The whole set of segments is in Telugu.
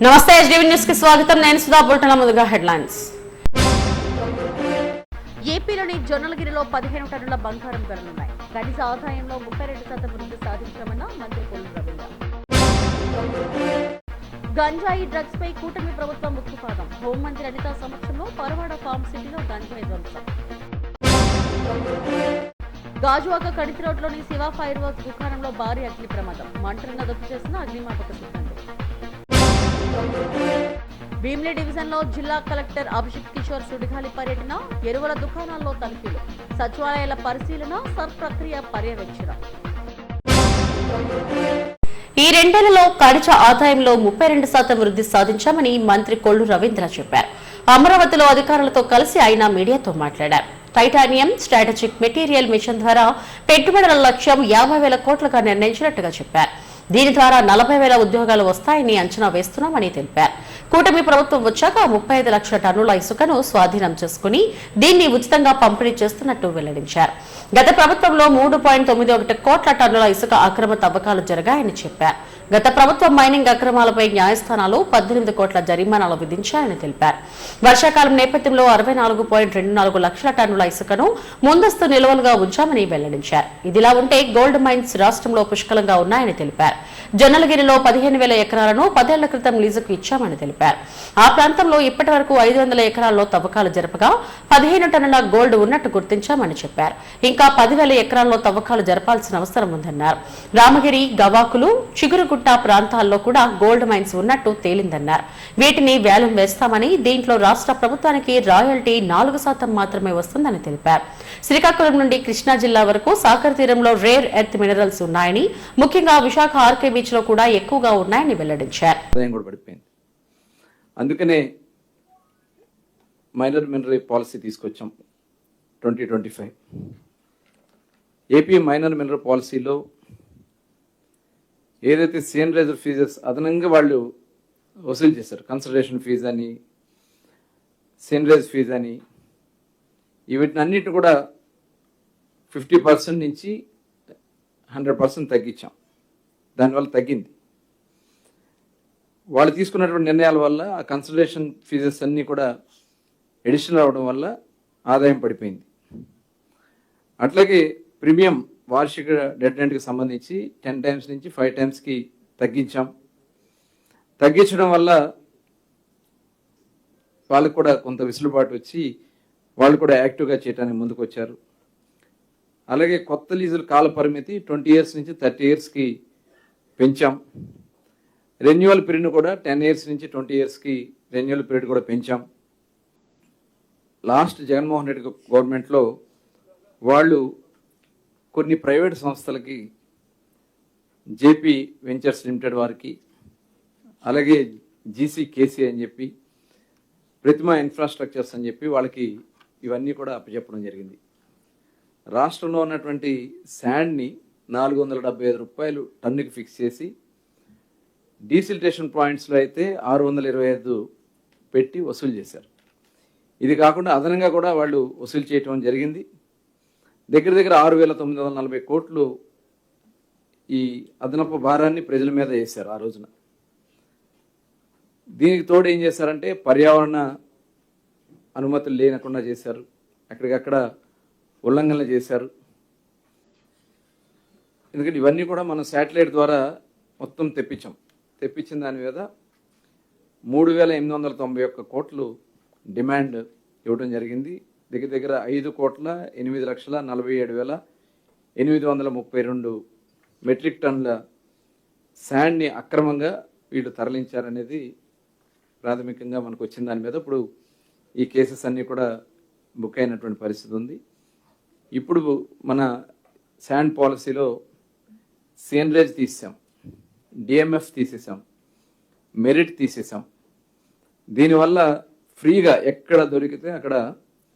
నమస్తే ఎస్డీవీ న్యూస్ కి స్వాగతం. నేను సుధా. బులెటిన్ల ముందుగా హెడ్లైన్స్. ఏపీలోని జొన్నలగిరిలో 15 టన్నుల బంగారం గనులున్నాయి. కనీస ఆదాయంలో 32% వృద్ధి సాధించామన్న మంత్రి కొల్లు రవీంద్ర. గంజాయి డ్రగ్స్ పై కూటమి ప్రభుత్వం ఉక్కుపాదం. హోంమంత్రి అనిత సమక్షంలో పరవాడ ఫార్మ్ సిటీలో గంజాయి ధ్వంసం. గాజువాక కడితి రోడ్లోని శివ ఫైర్ వర్క్స్ దుకాణంలో భారీ అగ్ని ప్రమాదం. మంటలను అదుపు చేసిన అగ్నిమాపక సిబ్బంది. భీమిలి డివిజన్ లో జిల్లా కలెక్టర్ అభిషేక్ కిషోర్ సుడిగాలి పర్యటన. ఎరువుల దుకాణాల్లో తనిఖీలు. సచివాలయాల పరిశీలన, సర్ ప్రక్రియ పర్యవేక్షణ. ఈ రెండేళ్లలో కనిజ ఆదాయంలో 32% వృద్ధి సాధించామని మంత్రి కొల్లు రవీంద్ర చెప్పారు. అమరావతిలో అధికారులతో కలిసి ఆయన మీడియాతో మాట్లాడారు. టైటానియం స్ట్రాటజిక్ మెటీరియల్ మిషన్ ద్వారా పెట్టుబడుల లక్ష్యం 50,000 కోట్లుగా నిర్ణయించినట్టుగా చెప్పారు. దీని ద్వారా 40,000 ఉద్యోగాలు వస్తాయని అంచనా వేస్తున్నామని తెలిపారు. కూటమి ప్రభుత్వం వచ్చాక 35 లక్షల టన్నుల ఇసుకను స్వాధీనం చేసుకుని దీన్ని ఉచితంగా పంపిణీ చేస్తున్నట్టు వెల్లడించారు. గత ప్రభుత్వంలో 3.91 కోట్ల టన్నుల ఇసుక అక్రమ తవ్వకాలు జరిగాయని చెప్పారు. గత ప్రభుత్వం మైనింగ్ అక్రమాలపై న్యాయస్థానాలు 18 కోట్ల జరిమానాలు విధించాయని తెలిపారు. వర్షాకాలం నేపథ్యంలో 64.24 లక్షల టన్నుల ఇసుకను ముందస్తు నిల్వలుగా ఉంచామని వెల్లడించారు. ఇదిలా ఉంటే గోల్డ్ మైన్స్ రాష్ట్రంలో పుష్కలంగా ఉన్నాయని తెలిపారు. జొన్నలగిరిలో 15,000 ఎకరాలను 10 ఏళ్ల క్రితం లీజుకు ఇచ్చామని తెలిపారు. ఆ ప్రాంతంలో ఇప్పటి వరకు 500 ఎకరాల్లో తవ్వకాలు జరపగా 15 టన్నుల గోల్డ్ ఉన్నట్టు గుర్తించామని చెప్పారు. ఇంకా 10,000 ఎకరాల్లో తవ్వకాలు జరపాల్సిన అవసరం ఉందన్నారు. రామగిరి, గవాకులు, చిగురుగుట్ట ప్రాంతాల్లో కూడా గోల్డ్ మైన్స్ ఉన్నట్టు తేలిందన్నారు. వీటిని వేలం వేస్తామని, దీంట్లో రాష్ట్ర ప్రభుత్వానికి రాయల్టీ 4% మాత్రమే వస్తుందని తెలిపారు. శ్రీకాకుళం నుండి కృష్ణా జిల్లా వరకు సాగర్ తీరంలో రేర్ ఎర్త్ మినరల్స్ ఉన్నాయని, ముఖ్యంగా విశాఖ ఆర్కే బీచ్ లో కూడా ఎక్కువగా ఉన్నాయని వెల్లడించారు. అందుకనే మైనర్ మినరల్ పాలసీ తీసుకొచ్చాం 2025. ఏపీ మైనర్ మినరల్ పాలసీలో ఏదైతే సీఎన్ రైజర్ ఫీజెస్ అదనంగా వాళ్ళు వసూలు చేశారు, కన్సల్టేషన్ ఫీజు అని, సీఎన్ రైజ్ ఫీజు అని, వీటినన్నిటిని కూడా 50% నుంచి 100% తగ్గించాం. దానివల్ల తగ్గింది. వాళ్ళు తీసుకున్నటువంటి నిర్ణయాల వల్ల ఆ కన్సల్టేషన్ ఫీజెస్ అన్నీ కూడా ఎడిషనల్ అవడం వల్ల ఆదాయం పడిపోయింది. అట్లాగే ప్రీమియం వార్షిక డెడ్ రెంట్కి సంబంధించి 10 times నుంచి 5 timesకి తగ్గించాం. తగ్గించడం వల్ల వాళ్ళకు కూడా కొంత వెసులుబాటు వచ్చి వాళ్ళు కూడా యాక్టివ్గా చేయడానికి ముందుకు వచ్చారు. అలాగే కొత్త లీజుల కాల పరిమితి 20 years నుంచి 30 yearsకి పెంచాం. రెన్యువల్ పీరియడ్ కూడా 10 years నుంచి 20 yearsకి రెన్యువల్ పీరియడ్ కూడా పెంచాం. లాస్ట్ జగన్మోహన్ రెడ్డి గవర్నమెంట్లో వాళ్ళు కొన్ని ప్రైవేట్ సంస్థలకి, జేపీ వెంచర్స్ లిమిటెడ్ వారికి, అలాగే జీసీకేసీ అని చెప్పి, ప్రతిమా ఇన్ఫ్రాస్ట్రక్చర్స్ అని చెప్పి వాళ్ళకి ఇవన్నీ కూడా అప్పచెప్పడం జరిగింది. రాష్ట్రంలో ఉన్నటువంటి శాండ్ని 475 రూపాయలు టన్నుకి ఫిక్స్ చేసి, డీసిల్టేషన్ పాయింట్స్లో అయితే 625 పెట్టి వసూలు చేశారు. ఇది కాకుండా అదనంగా కూడా వాళ్ళు వసూలు చేయటం జరిగింది. దగ్గర దగ్గర 6,940 కోట్లు ఈ అదనపు భారాన్ని ప్రజల మీద వేశారు ఆ రోజున. దీనికి తోడు ఏం చేశారంటే పర్యావరణ అనుమతులు లేనకుండా చేశారు, అక్కడికక్కడ ఉల్లంఘనలు చేశారు. ఎందుకంటే ఇవన్నీ కూడా మనం శాటిలైట్ ద్వారా మొత్తం తెప్పించిన దాని మీద 3,891 కోట్లు డిమాండ్ ఇవ్వడం జరిగింది. దగ్గర దగ్గర 5,8,47,832 మెట్రిక్ టన్నుల శాండ్ని అక్రమంగా వీళ్ళు తరలించారనేది ప్రాథమికంగా మనకు వచ్చిన దాని మీద ఇప్పుడు ఈ కేసెస్ అన్నీ కూడా బుక్ అయినటువంటి పరిస్థితి ఉంది. ఇప్పుడు మన శాండ్ పాలసీలో సీఎన్ రేజ్ తీసాం, డిఎంఎఫ్ తీసేసాం, మెరిట్ తీసేసాం. దీనివల్ల ఫ్రీగా ఎక్కడ దొరికితే అక్కడ,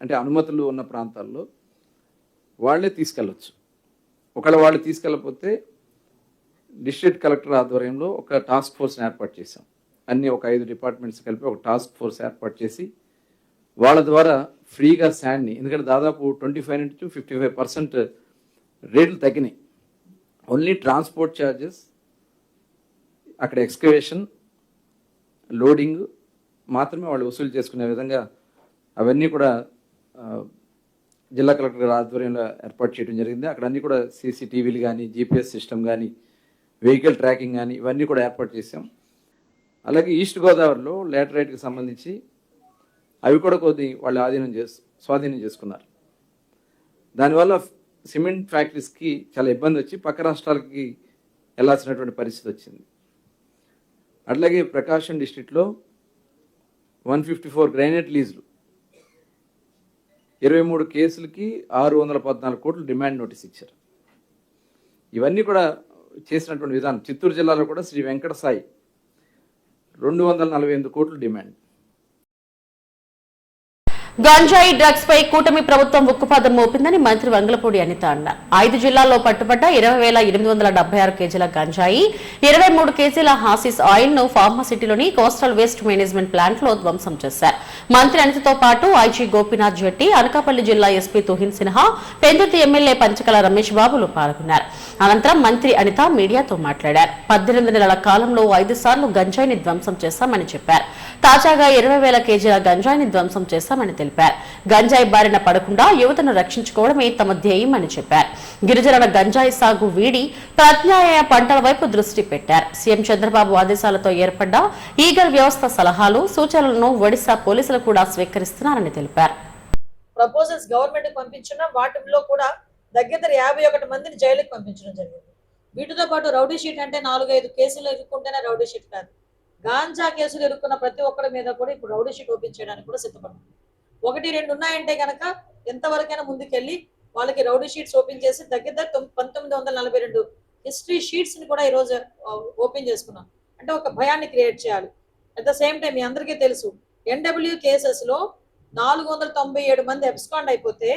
అంటే అనుమతులు ఉన్న ప్రాంతాల్లో వాళ్ళే తీసుకెళ్ళచ్చు. ఒకవేళ వాళ్ళు తీసుకెళ్ళకపోతే డిస్ట్రిక్ట్ కలెక్టర్ ఆధ్వర్యంలో ఒక టాస్క్ ఫోర్స్ని ఏర్పాటు చేశాం. ఒక 5 డిపార్ట్మెంట్స్ కలిపి ఒక టాస్క్ ఫోర్స్ ఏర్పాటు చేసి వాళ్ళ ద్వారా ఫ్రీగా శాండ్ని, ఎందుకంటే దాదాపు 25 to 55% రేట్లు తగ్గినాయి. ఓన్లీ ట్రాన్స్పోర్ట్ ఛార్జెస్, అక్కడ ఎక్స్కవేషన్ లోడింగ్ మాత్రమే వాళ్ళు వసూలు చేసుకునే విధంగా అవన్నీ కూడా జిల్లా కలెక్టర్ గారి ఆధ్వర్యంలో ఏర్పాటు చేయడం జరిగింది. అక్కడ అన్నీ కూడా సీసీటీవీలు కానీ, జీపీఎస్ సిస్టమ్ కానీ, వెహికల్ ట్రాకింగ్ కానీ ఇవన్నీ కూడా ఏర్పాటు చేసాం. అలాగే ఈస్ట్ గోదావరిలో లాటరైట్కి సంబంధించి అవి కూడా కొద్ది వాళ్ళు స్వాధీనం చేసుకున్నారు. దానివల్ల సిమెంట్ ఫ్యాక్టరీస్కి చాలా ఇబ్బంది వచ్చి పక్క రాష్ట్రాలకి వెళ్ళాల్సినటువంటి పరిస్థితి వచ్చింది. అట్లాగే ప్రకాశం డిస్ట్రిక్ట్లో 154 గ్రైనేట్ లీజులు, 23 కేసులకి 614 కోట్లు డిమాండ్ నోటీస్ ఇచ్చారు. ఇవన్నీ కూడా చేసినటువంటి విధానం. చిత్తూరు జిల్లాలో కూడా శ్రీ వెంకట సాయి 248 కోట్లు డిమాండ్. గంజాయి డ్రగ్స్ పై కూటమి ప్రభుత్వం ఉక్కుపాదం మోపిందని మంత్రి వంగలపూడి అనిత అన్నారు. 5 జిల్లాల్లో పట్టుబడ్డ 20,876 కేజీల గంజాయి, 23 కేజీల హాసిస్ ఆయిల్ ను ఫార్మాసిటీలోని కోస్టల్ వేస్ట్ మేనేజ్మెంట్ ప్లాంట్ లో ధ్వంసం చేశారు. మంత్రి అనితతో పాటు ఐజీ గోపీనాథ్ జెట్టి, అనకాపల్లి జిల్లా ఎస్పీ తుహిన్ సిన్హా, పెందుర్తి ఎమ్మెల్యే పంచకల రమేష్ బాబులు పాల్గొన్నారు. అనంతరం మంత్రి అనిత మీడియాతో మాట్లాడారు. 18 నెలల కాలంలో 5 సార్లు గంజాయిని ధ్వంసం చేశామని చెప్పారు. తాజాగా 20,000 కేజీల గంజాయిని ధ్వంసం చేశామని తెలిపారు. గంజాయి బారిన పడకుండా యువతను రక్షించుకోవడమే తమ ధ్యేయమని చెప్పారు. గిరిజనుల గంజాయి సాగు వీడి ప్రత్యామ్నాయ పంటల వైపు దృష్టి పెట్టారు. సీఎం చంద్రబాబు ఆదేశాలతో ఏర్పడ్డ ఈగల్ వ్యవస్థ సలహాలు, సూచనలను ఒడిశా పోలీసులు కూడా స్వీకరిస్తున్నారని తెలిపారు. ప్రపోజల్స్ గవర్నమెంట్ పంపించిన వాటిలో కూడా దగ్గర 51 మందిని జైలుకి పంపించడం జరిగింది. వీటితో పాటు రౌడీ షీట్ అంటే 4-5 కేసులు ఎదుర్కొంటేనే రౌడీ షీట్ కాదు, గాంజా కేసులు ఎదుర్కొన్న ప్రతి ఒక్కరి మీద కూడా ఇప్పుడు రౌడీ షీట్ ఓపెన్ చేయడానికి కూడా సిద్ధపడుతుంది. 1-2 ఉన్నాయంటే కనుక ఎంతవరకైనా ముందుకెళ్ళి వాళ్ళకి రౌడీ షీట్స్ ఓపెన్ చేసి దగ్గర 1942 హిస్టరీ షీట్స్ ని కూడా ఈరోజు ఓపెన్ చేసుకున్నాం. అంటే ఒక భయాన్ని క్రియేట్ చేయాలి. అట్ ద సేమ్ టైం మీ అందరికీ తెలుసు, NW కేసెస్ లో 497 మంది అబ్స్కాండ్ అయిపోతే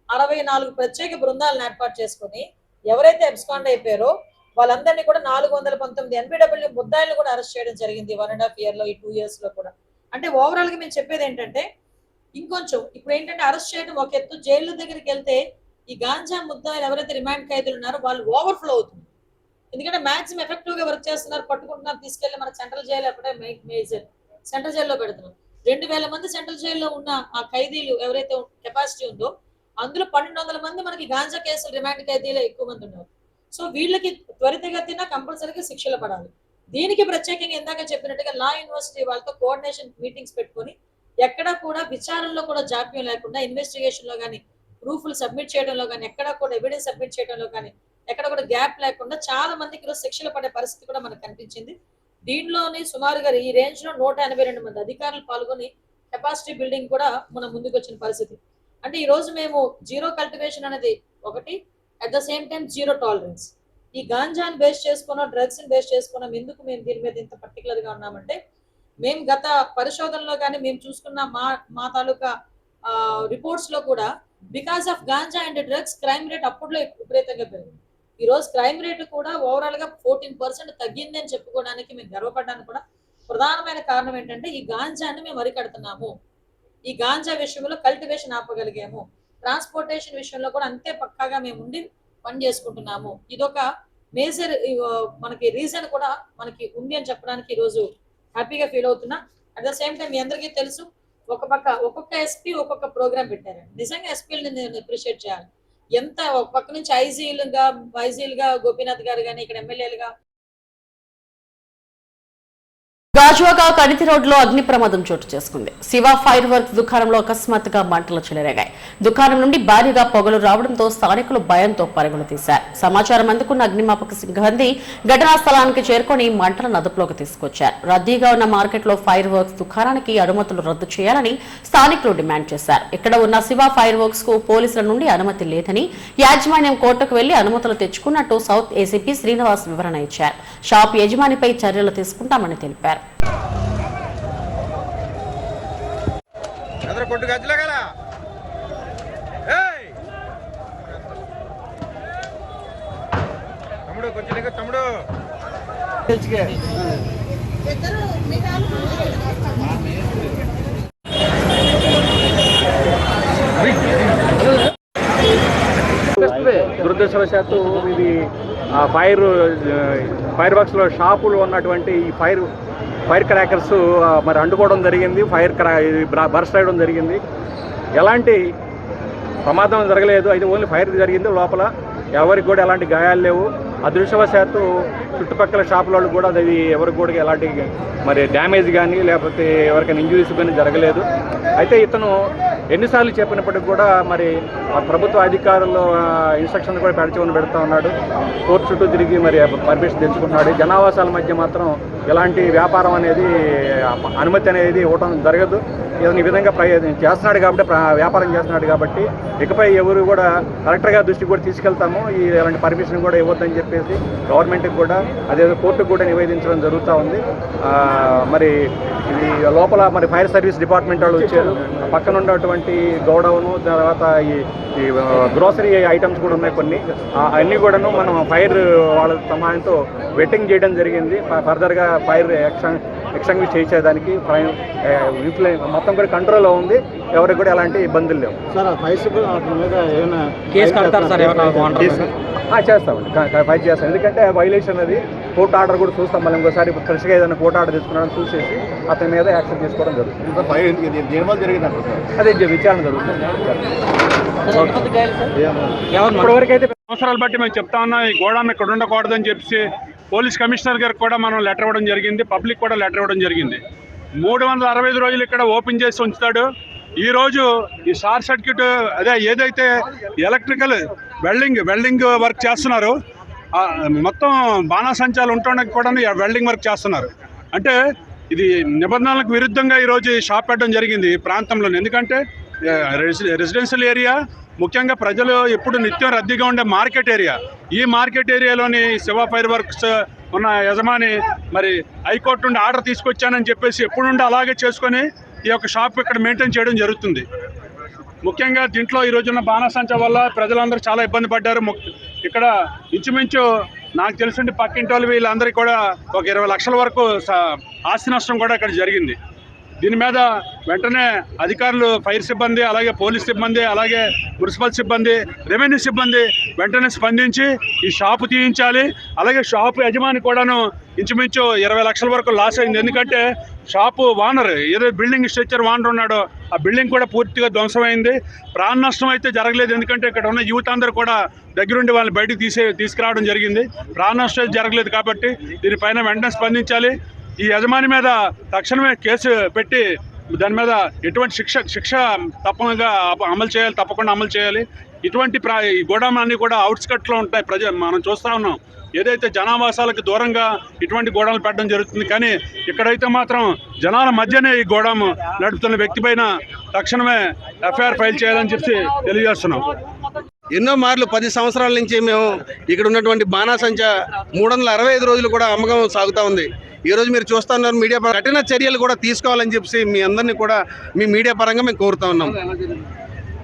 64 ప్రత్యేక బృందాలను ఏర్పాటు చేసుకుని ఎవరైతే అబ్స్కాండ్ అయిపోయారో వాళ్ళందరినీ కూడా 419 NBW ముద్దాయిలను కూడా అరెస్ట్ చేయడం జరిగింది 1.5 year లో, ఈ 2 years లో కూడా. అంటే ఓవరాల్ గా మేము చెప్పేది ఏంటంటే, ఇంకొంచెం ఇప్పుడు ఏంటంటే అరెస్ట్ చేయడం ఒక ఎత్తు, జైలు దగ్గరికి వెళ్తే ఈ గాంజా ముద్దాయిలు ఎవరైతే రిమాండ్ ఖైదీలు ఉన్నారో వాళ్ళు ఓవర్ఫ్లో అవుతుంది. ఎందుకంటే మాక్సిమం ఎఫెక్టివ్ గా వర్క్ చేస్తున్నారు, పట్టుకుంటున్నారు, తీసుకెళ్లి మన సెంట్రల్ జైలు అప్పుడే మేజర్ సెంట్రల్ జైల్లో పెడుతున్నారు. 2,000 మంది సెంట్రల్ జైల్లో ఉన్న ఆ ఖైదీలు ఎవరైతే కెపాసిటీ ఉందో అందులో 1,200 మంది మనకి గాంజా కేసులు రిమాండ్ ఖైదీలు ఎక్కువ మంది ఉన్నారు. సో వీళ్ళకి త్వరితగతిన కంపల్సరీగా శిక్షలు పడాలి. దీనికి ప్రత్యేకంగా ఇందాక చెప్పినట్టుగా లా యూనివర్సిటీ వాళ్ళతో కోఆర్డినేషన్ మీటింగ్స్ పెట్టుకొని ఎక్కడా కూడా విచారణలో కూడా జాప్యం లేకుండా, ఇన్వెస్టిగేషన్ లో కానీ, ప్రూఫ్లు సబ్మిట్ చేయడంలో కానీ, ఎక్కడ కూడా ఎవిడెన్స్ సబ్మిట్ చేయడంలో కానీ ఎక్కడ కూడా గ్యాప్ లేకుండా చాలా మందికి ఈరోజు శిక్షలు పడే పరిస్థితి కూడా మనకు కనిపించింది. దీనిలోని సుమారుగా ఈ రేంజ్ లో 182 మంది అధికారులు పాల్గొని కెపాసిటీ బిల్డింగ్ కూడా మనం ముందుకు వచ్చిన పరిస్థితి. అంటే ఈ రోజు మేము జీరో కల్టివేషన్ అనేది ఒకటి, at the same time zero tolerance. ఈ గాంజాని బేస్ చేసుకున్నాం, డ్రగ్స్ ని బేస్ చేసుకున్నాం. ఎందుకు మేము దీని మీద ఇంత పర్టికులర్ గా ఉన్నామంటే, మేము గత పరిశోధనలో కానీ మేము చూసుకున్న మా తాలూకా రిపోర్ట్స్ లో కూడా because of ganja and drugs crime rate అప్పట్లో విపరీతంగా పెరిగింది. ఈ రోజు క్రైమ్ రేట్ కూడా ఓవరాల్ గా 14% తగ్గింది అని చెప్పుకోవడానికి మేము గర్వపడడానికి కూడా ప్రధానమైన కారణం ఏంటంటే, ఈ గాంజాని మేము అరికడుతున్నాము, ఈ గాంజా విషయంలో కల్టివేషన్ ఆపగలిగాము, ట్రాన్స్పోర్టేషన్ విషయంలో కూడా అంతే పక్కాగా మేము ఉండి పని చేసుకుంటున్నాము. ఇదొక మేజర్ మనకి రీజన్ కూడా మనకి ఉంది అని చెప్పడానికి ఈరోజు హ్యాపీగా ఫీల్ అవుతున్నా. అట్ ద సేమ్ టైం మీ అందరికీ తెలుసు, ఒక్కొక్క ఎస్పీ ఒక్కొక్క ప్రోగ్రామ్ పెట్టారు. నిజంగా ఎస్పీలని నేను అప్రిషియేట్ చేయాలి. ఎంత ఒక పక్క నుంచి ఐజీలుగా గోపీనాథ్ గారు కానీ, ఇక్కడ ఎమ్మెల్యేలుగా. గాజువాక కణితి రోడ్లో అగ్ని ప్రమాదం చోటు చేసుకుంది. శివ ఫైర్ వర్క్స్ దుకాణంలో అకస్మాత్తుగా మంటలు చెలరేగాయి. దుకాణం నుండి భారీగా పొగలు రావడంతో స్థానికులు భయంతో పరుగులు తీశారు. సమాచారం అందుకున్న అగ్నిమాపక సిబ్బంది ఘటనా స్థలానికి చేరుకొని మంటలను అదుపులోకి తీసుకొచ్చారు. రద్దీగా ఉన్న మార్కెట్లో ఫైర్ వర్క్స్ దుకాణానికి అనుమతులు రద్దు చేయాలని స్థానికులు డిమాండ్ చేశారు. ఇక్కడ ఉన్న శివ ఫైర్ వర్క్స్ కు పోలీసుల నుండి అనుమతి లేదని, యాజమాన్యం కోర్టుకు వెళ్లి అనుమతులు తెచ్చుకున్నట్టు సౌత్ ఏసీపీ శ్రీనివాస్ వివరణ ఇచ్చారు. షాప్ యజమానిపై చర్యలు తీసుకుంటామని తెలిపారు. కొట్టు గజ్జల గల తమ్ముడు కొంచెం తమ్ముడు దురదృష్టవశాత్తు ఇది ఫైర్ బాక్స్లో షాపులు ఉన్నటువంటి ఈ ఫైర్ ఫైర్ క్రాకర్స్ మరి అంటుకోవడం జరిగింది, బర్స్ట్ అయ్యడం జరిగింది. ఎలాంటి ప్రమాదం జరగలేదు, అయితే ఓన్లీ ఫైర్ జరిగింది. లోపల ఎవరికి కూడా ఎలాంటి గాయాలు లేవు. అదృష్టవశాత్తు చుట్టుపక్కల షాపుల వాళ్ళు కూడా అది ఎవరికి కూడా ఎలాంటి మరి డ్యామేజ్ కానీ లేకపోతే ఎవరికైనా ఇంజురీస్ కానీ జరగలేదు. అయితే ఇతను ఎన్నిసార్లు చెప్పినప్పటికి కూడా మరి ప్రభుత్వ అధికారులు ఇన్స్ట్రక్షన్ కూడా పెడతా ఉన్నాడు. కోర్టు చుట్టూ తిరిగి మరి పర్మిషన్ తెచ్చుకుంటున్నాడు. జనావాసాల మధ్య మాత్రం ఎలాంటి వ్యాపారం అనేది అనుమతి అనేది ఇవ్వడం జరగదు. ఇతను ఈ విధంగా చేస్తున్నాడు కాబట్టి వ్యాపారం చేస్తున్నాడు కాబట్టి ఇకపై ఎవరు కూడా కలెక్టర్ గారి దృష్టికి కూడా తీసుకెళ్తాము, ఇలాంటి పర్మిషన్ కూడా ఇవ్వద్దని చెప్పేసి గవర్నమెంట్కి కూడా అదేదో కోర్టుకు కూడా నివేదించడం జరుగుతూ ఉంది. మరి ఇది లోపల మరి ఫైర్ సర్వీస్ డిపార్ట్మెంట్ వాళ్ళు వచ్చారు. పక్కన ఉన్నటువంటి గోడౌను, తర్వాత ఈ గ్రోసరీ ఐటమ్స్ కూడా ఉన్నాయి కొన్ని, అన్నీ కూడాను మనం ఫైర్ వాళ్ళ సహాయంతో వెట్టింగ్ చేయడం జరిగింది. ఫర్దర్గా ఫైర్ ఎక్స్టింగ్విష్ చేసేదానికి మొత్తం కూడా కంట్రోల్లో ఉంది. ఎవరికి కూడా ఎలాంటి ఇబ్బందులు లేవు. చేస్తామండి, ఫైట్ చేస్తాం. ఎందుకంటే వైలేషన్ అది కోర్టు ఆర్డర్ కూడా చూస్తాం. మళ్ళీ ఇంకోసారి ఫ్రెష్గా ఏదైనా కోర్టు ఆర్డర్ తీసుకున్నాడని చూసేసి అతని మీద యాక్షన్ తీసుకోవడం జరుగుతుంది. అదే విచారణ జరుగుతుంది. ఇప్పటివరకైతే అవసరాలు బట్టి మేము చెప్తా ఉన్నాం, ఈ గోడౌన్ ఇక్కడ ఉండకూడదని చెప్పి పోలీస్ కమిషనర్ గారికి కూడా మనం లెటర్ ఇవ్వడం జరిగింది, పబ్లిక్ కూడా లెటర్ ఇవ్వడం జరిగింది. 365 రోజులు ఇక్కడ ఓపెన్ చేసి ఉంచుతాడు. ఈరోజు ఈ షార్ట్ సర్క్యూట్ అదే ఏదైతే ఎలక్ట్రికల్ వెల్డింగ్ వర్క్ చేస్తున్నారో మొత్తం బాణాసంచాలు ఉండడానికి కూడా వెల్డింగ్ వర్క్ చేస్తున్నారు. అంటే ఇది నిబంధనలకు విరుద్ధంగా ఈరోజు షాప్ పెట్టడం జరిగింది ఈ ప్రాంతంలో. ఎందుకంటే రెసిడెన్షియల్ ఏరియా, ముఖ్యంగా ప్రజలు ఎప్పుడు నిత్యం రద్దీగా ఉండే మార్కెట్ ఏరియా, ఈ మార్కెట్ ఏరియాలోని శివ ఫైర్ వర్క్స్ ఉన్న యజమాని మరి హైకోర్టు నుండి ఆర్డర్ తీసుకొచ్చానని చెప్పేసి ఎప్పుడు నుండి అలాగే చేసుకొని ఈ యొక్క షాప్ ఇక్కడ మెయింటైన్ చేయడం జరుగుతుంది. ముఖ్యంగా దీంట్లో ఈ రోజున్న బాణాసంచా వల్ల ప్రజలందరూ చాలా ఇబ్బంది పడ్డారు. ఇక్కడ ఇంచుమించు నాకు తెలిసింది పక్కింటి వాళ్ళు వీళ్ళందరికీ కూడా ఒక 20 లక్షల వరకు ఆస్తి నష్టం కూడా ఇక్కడ జరిగింది. దీని మీద వెంటనే అధికారులు, ఫైర్ సిబ్బంది, అలాగే పోలీస్ సిబ్బంది, అలాగే మున్సిపల్ సిబ్బంది, రెవెన్యూ సిబ్బంది వెంటనే స్పందించి ఈ షాపు తీయించాలి. అలాగే షాపు యజమాని కూడాను ఇంచుమించు 20 లక్షల వరకు లాస్ అయింది. ఎందుకంటే షాపు ఓనర్ ఏదో బిల్డింగ్ స్ట్రక్చర్ ఓనర్ ఉన్నాడో ఆ బిల్డింగ్ కూడా పూర్తిగా ధ్వంసమైంది. ప్రాణ నష్టం అయితే జరగలేదు, ఎందుకంటే ఇక్కడ ఉన్న యూత్ అందరూ కూడా దగ్గరుండి వాళ్ళని బయటకు తీసుకురావడం జరిగింది. ప్రాణ నష్టం జరగలేదు కాబట్టి దీనిపైన వెంటనే స్పందించాలి. ఈ యజమాని మీద తక్షణమే కేసు పెట్టి దాని మీద ఎటువంటి శిక్ష తప్పకుండా అమలు చేయాలి. ఇటువంటి ఈ గోడౌన్ అన్నీ కూడా అవుట్స్కట్లో ఉంటాయి. మనం చూస్తూ ఉన్నాం, ఏదైతే జనావాసాలకు దూరంగా ఇటువంటి గోడౌన్లు పెట్టడం జరుగుతుంది. కానీ ఇక్కడైతే మాత్రం జనాల మధ్యనే ఈ గోడౌన్ నడుపుతున్న వ్యక్తి పైన తక్షణమే ఎఫ్ఐఆర్ ఫైల్ చేయాలని చెప్పి తెలియజేస్తున్నాం. ఎన్నో మార్లు 10 సంవత్సరాల నుంచి మేము ఇక్కడ ఉన్నటువంటి బాణాసంచా 365 రోజులు కూడా అమ్మకం సాగుతూ ఉంది. ఈరోజు మీరు చూస్తున్నారు, మీడియా కఠిన చర్యలు కూడా తీసుకోవాలని చెప్పి మీ అందరినీ కూడా మీ మీడియా పరంగా మేము కోరుతా ఉన్నాం.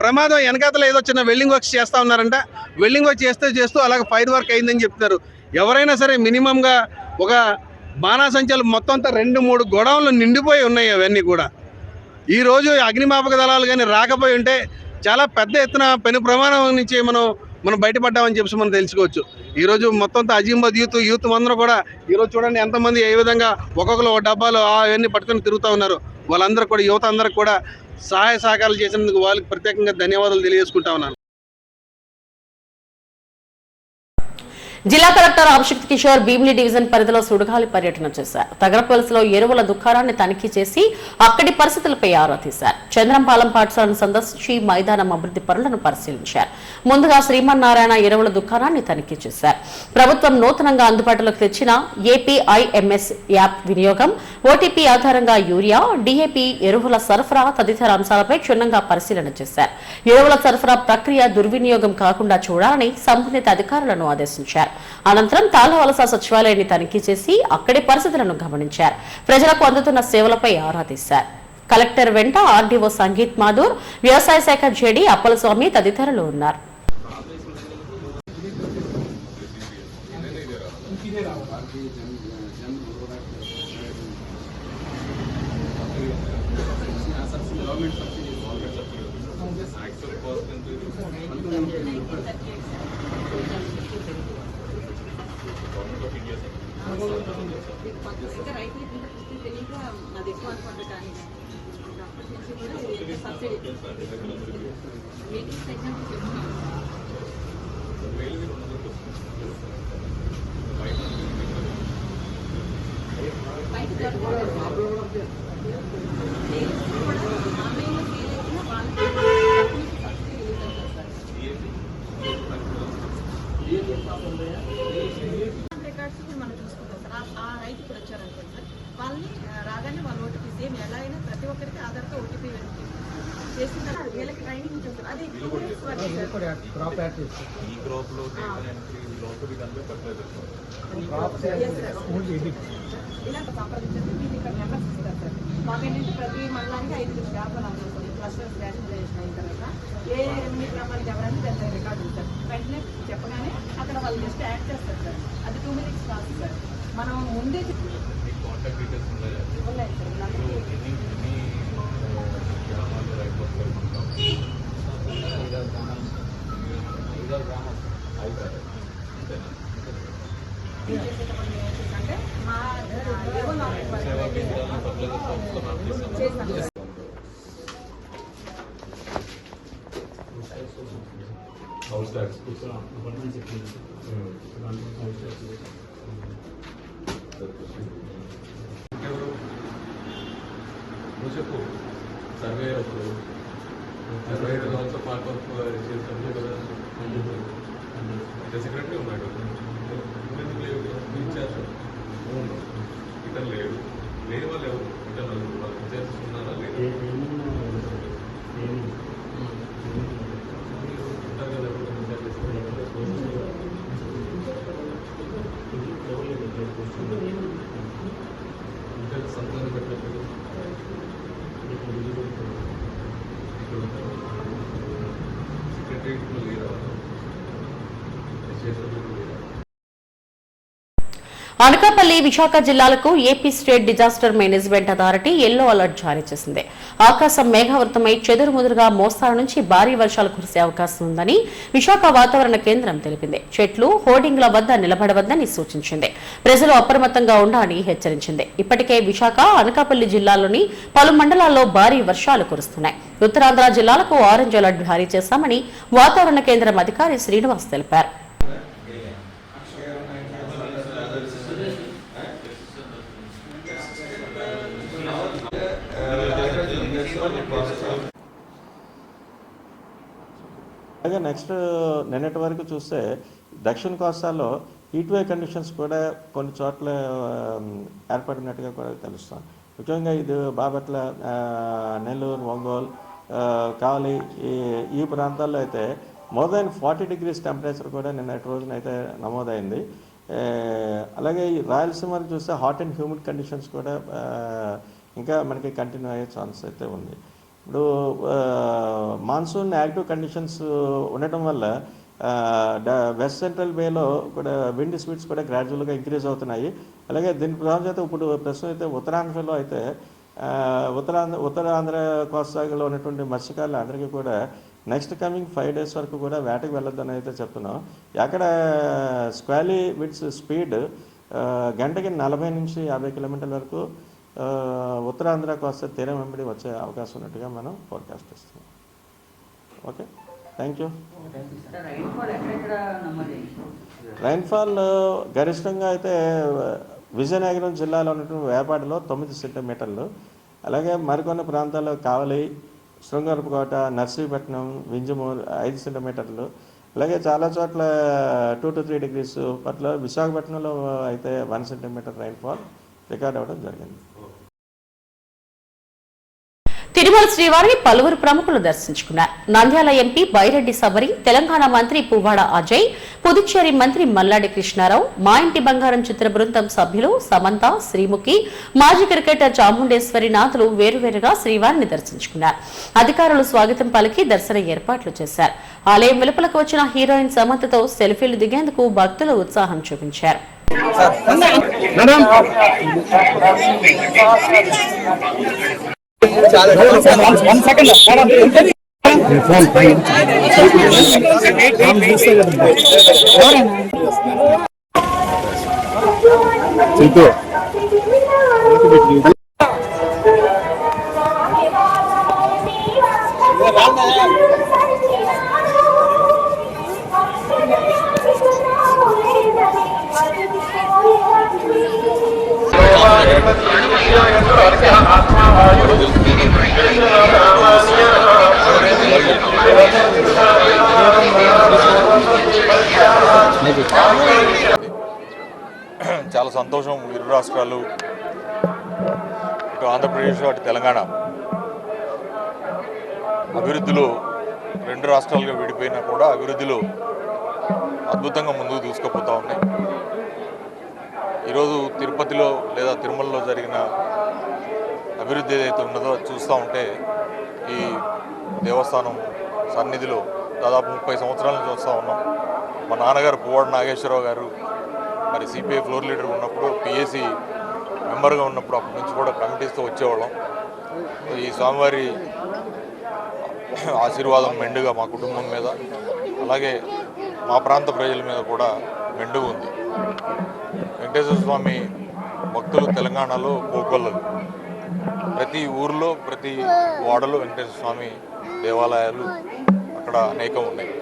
ప్రమాదం వెనకాతలో ఏదో చిన్న వెల్డింగ్ వర్క్స్ చేస్తూ ఉన్నారంట. వెల్డింగ్ వర్క్ చేస్తూ అలాగే ఫైర్ వర్క్ అయిందని చెప్తున్నారు. ఎవరైనా సరే మినిమంగా ఒక బాణాసంచాలు మొత్తం అంతా 2-3 గోడౌన్లు నిండిపోయి ఉన్నాయి. అవన్నీ కూడా ఈరోజు అగ్నిమాపక దళాలు కానీ రాకపోయి ఉంటే చాలా పెద్ద ఎత్తున పెను ప్రమాదం నుంచి మనం బయటపడ్డామని చెప్పి మనం తెలుసుకోవచ్చు. ఈరోజు మొత్తం అజీంబాద్ యూత్ అందరూ కూడా ఈరోజు చూడండి ఎంతమంది ఏ విధంగా ఒక్కొక్కరు డబ్బాలు అవన్నీ పట్టుకొని తిరుగుతూ ఉన్నారు. వాళ్ళందరూ కూడా యువత అందరికి కూడా సహాయ సహకారాలు చేసినందుకు వాళ్ళకి ప్రత్యేకంగా ధన్యవాదాలు తెలియజేసుకుంటా ఉన్నాను. జిల్లా కలెక్టర్ అభిషిక్త్ కిషోర్ భీమిలి డివిజన్ పరిధిలో సుడిగాలి పర్యటన చేశారు. తగరపల్లిలో ఎరువుల దుకాణాన్ని తనిఖీ చేసి అక్కడి పరిస్థితులపై ఆరా తీశారు. చంద్రంపాలెం పాఠశాలను సందర్శించి మైదానం అభివృద్ధి పనులను పరిశీలించారు. ముందుగా శ్రీమన్నారాయణ ఎరువుల దుకాణాన్ని తనిఖీ చేశారు. ప్రభుత్వం నూతనంగా అందుబాటులోకి తెచ్చిన ఏపీఐఎంఎస్ యాప్ వినియోగం, ఓటీపీ ఆధారంగా యూరియా, డీఏపీ ఎరువుల సరఫరా తదితర అంశాలపై క్షుణ్ణంగా పరిశీలన చేశారు. ఎరువుల సరఫరా ప్రక్రియ దుర్వినియోగం కాకుండా చూడాలని సంబంధిత అధికారులను ఆదేశించారు. అనంతరం తాళవలస సచివాలయాన్ని తనిఖీ చేసి అక్కడి పరిస్థితులను గమనించారు. ప్రజలకు అందుతున్న సేవలపై ఆరా తీశారు. కలెక్టర్ వెంట ఆర్డీఓ సంగీత్ మాధూర్, వ్యవసాయ శాఖ జేడీ అప్పలస్వామి తదితరులు ఉన్నారు. ఇంకా రైతులకి ఇంకా పుష్టి తెలియక అది ఎక్కువ అనుకుంటే కానీ అప్పటి నుంచి కూడా సబ్సిడీ మీటింగ్స్ ఎగ్జాంపుల్ చెప్తున్నాను. బయట జరగకూడదు కూడా ఆన్లైన్లో ఫెయిల్ అయినా వాళ్ళకి సబ్సిడీ రికార్డ్స్ కూడా మనం చూసుకుంటాం సార్. ఆ రైతు కూడా వచ్చారనుకోండి సార్, వాళ్ళని రాగానే వాళ్ళ ఓటీపీ సేమ్ ఎలా అయినా ప్రతి ఒక్కరికి ఆధార్తో ఓటీపీ చేసిన తర్వాత వీళ్ళకి ట్రైనింగ్ ఉంటుంది. అది ఇలా సంప్రదించండి. మీరు ఇక్కడ నెంబర్స్ ఇస్తారు సార్. మాకేంటంటే ప్రతి మండలానికి 5 స్టాఫ్లు అందుతుంది. క్లస్టర్ రేషనలైజేషన్ అయిన తర్వాత ఏ రెవెన్యూ గ్రామానికి ఎవరైనా దాని రికార్డు ఉంటుంది సార్. వెంటనే చెప్పగానే అక్కడ వాళ్ళు జస్ట్ యాడ్ చేస్తారు సార్. అది 2 minutes కాదు సార్. మనం ముందే ఉన్నాయి సార్. అంటే మా చేస్తాం. హౌస్ ట్యాక్స్ నువ్వు చెప్పు survey also part of survey కదా. సెక్రటరీ ఉన్నాడు ఇన్ఛార్జ్ ఇతను లేడు. లేని వాళ్ళు ఎవరు ఇతను వాళ్ళు ఇన్ఛార్జెస్ ఉన్నారా లేదు ఉంటారు కదా ఇన్ఛార్జ్ సంతానం పెట్టలేదు. సెక్రటరీ లేదా అనకాపల్లి, విశాఖ జిల్లాలకు AP state disaster management authority yellow alert జారీ చేసింది. ఆకాశం మేఘావృతమై చెదురుముదురుగా మోస్తారు నుంచి భారీ వర్షాలు కురిసే అవకాశం ఉందని విశాఖ వాతావరణ కేంద్రం తెలిపింది. చెట్లు, హోర్డింగ్ల వద్ద నిలబడవద్దని సూచించింది. ప్రజలు అప్రమత్తంగా ఉండాలని హెచ్చరించింది. ఇప్పటికే విశాఖ, అనకాపల్లి జిల్లాల్లోని పలు మండలాల్లో భారీ వర్షాలు కురుస్తున్నాయి. ఉత్తరాంధ్ర జిల్లాలకు ఆరెంజ్ అలర్ట్ జారీ చేశామని వాతావరణ కేంద్రం అధికారి శ్రీనివాస్ తెలిపారు. అలాగే నెక్స్ట్ నిన్నటి వరకు చూస్తే దక్షిణ కోస్తాలో హీట్ వేవ్ కండిషన్స్ కూడా కొన్ని చోట్ల ఏర్పడినట్టుగా కూడా తెలుస్తాం. ముఖ్యంగా ఇది బాపట్ల, నెల్లూరు, ఒంగోలు, కావలి ఈ ప్రాంతాల్లో అయితే మోర్ దాన్ 40 degrees టెంపరేచర్ కూడా నిన్నటి రోజున అయితే నమోదైంది. అలాగే ఈ రాయలసీమలో చూస్తే హాట్ అండ్ హ్యూమిడ్ కండిషన్స్ కూడా ఇంకా మనకి కంటిన్యూ అయ్యే ఛాన్స్ అయితే ఉంది. ఇప్పుడు మాన్సూన్ యాక్టివ్ కండిషన్స్ ఉండటం వల్ల వెస్ట్ సెంట్రల్ వేలో కూడా విండ్ స్పీడ్స్ కూడా గ్రాడ్యువల్గా ఇంక్రీజ్ అవుతున్నాయి. అలాగే దీని ప్రభావం అయితే ఇప్పుడు ప్రస్తుతం అయితే ఉత్తరాంధ్రలో అయితే ఉత్తరాంధ్ర కోస్తాలో ఉన్నటువంటి మత్స్యకారులు అందరికీ కూడా నెక్స్ట్ కమింగ్ 5 days వరకు కూడా వేటకు వెళ్ళొద్దని అయితే చెప్తున్నాం. అక్కడ స్క్వాలీ విడ్స్ స్పీడ్ గంటకి 40 నుంచి 50 కిలోమీటర్ల వరకు ఉత్తరాంధ్ర కోస్తా తీరం వెంబడి వచ్చే అవకాశం ఉన్నట్టుగా మనం ఫోర్కాస్ట్ ఇస్తున్నాం. Okay, thank you. రైన్ఫాల్ గరిష్టంగా అయితే విజయనగరం జిల్లాలో ఉన్నటువంటి వేపాడలో 9 సెంటీమీటర్లు, అలాగే మరికొన్ని ప్రాంతాల్లో కావలి, శృంగారపుకోట, నర్సీపట్నం, వింజమూరు 5 సెంటీమీటర్లు, అలాగే చాలా చోట్ల 2 to 3 degrees పట్ల విశాఖపట్నంలో అయితే 1 సెంటీమీటర్ రైన్ఫాల్ రికార్డ్ అవ్వడం జరిగింది. తిరుమల శ్రీవారిని పలువురు ప్రముఖులు దర్శించుకున్నారు. నంద్యాల ఎంపీ బైరెడ్డి సబరి, తెలంగాణ మంత్రి పువ్వాడ అజయ్, పుదుచ్చేరి మంత్రి మల్లాడి కృష్ణారావు, మా ఇంటి బంగారం చిత్ర బృందం సభ్యులు సమంత, శ్రీముఖి, మాజీ క్రికెటర్ చాముండేశ్వరి నాథులు వేరువేరుగా శ్రీవారిని దర్శించుకున్నారు. అధికారులు స్వాగతం పలికి దర్శన ఏర్పాట్లు చేశారు. ఆలయం వెలుపలకు వచ్చిన హీరోయిన్ సమంతతో సెల్ఫీలు దిగేందుకు భక్తులు ఉత్సాహం చూపించారు. చాలా సంతోషం. ఇరు రాష్ట్రాలు, ఇటు ఆంధ్రప్రదేశ్ అటు తెలంగాణ అభివృద్ధిలో రెండు రాష్ట్రాలుగా విడిపోయినా కూడా అభివృద్ధిలో అద్భుతంగా ముందుకు దూసుకుపోతూ ఉన్నాయి. ఈరోజు తిరుపతిలో లేదా తిరుమలలో జరిగిన అభివృద్ధి ఏదైతే ఉన్నదో చూస్తూ ఉంటే ఈ దేవస్థానం సన్నిధిలో దాదాపు 30 సంవత్సరాల నుంచి వస్తూ ఉన్నాం. మా నాన్నగారు పువ్వాడ నాగేశ్వరరావు గారు మరి సిపిఐ ఫ్లోర్ లీడర్ ఉన్నప్పుడు, పిఎసి మెంబర్గా ఉన్నప్పుడు అప్పటి నుంచి కూడా కమిటీస్తో వచ్చేవాళ్ళం. ఈ స్వామివారి ఆశీర్వాదం మెండుగా మా కుటుంబం మీద, అలాగే మా ప్రాంత ప్రజల మీద కూడా మెండుగా ఉంది. వెంకటేశ్వర స్వామి భక్తులు తెలంగాణలో కోకొల్లలు. ప్రతి ఊర్లో, ప్రతి వాడలో వెంకటేశ్వర స్వామి దేవాలయాలు అక్కడ అనేకం ఉన్నాయి.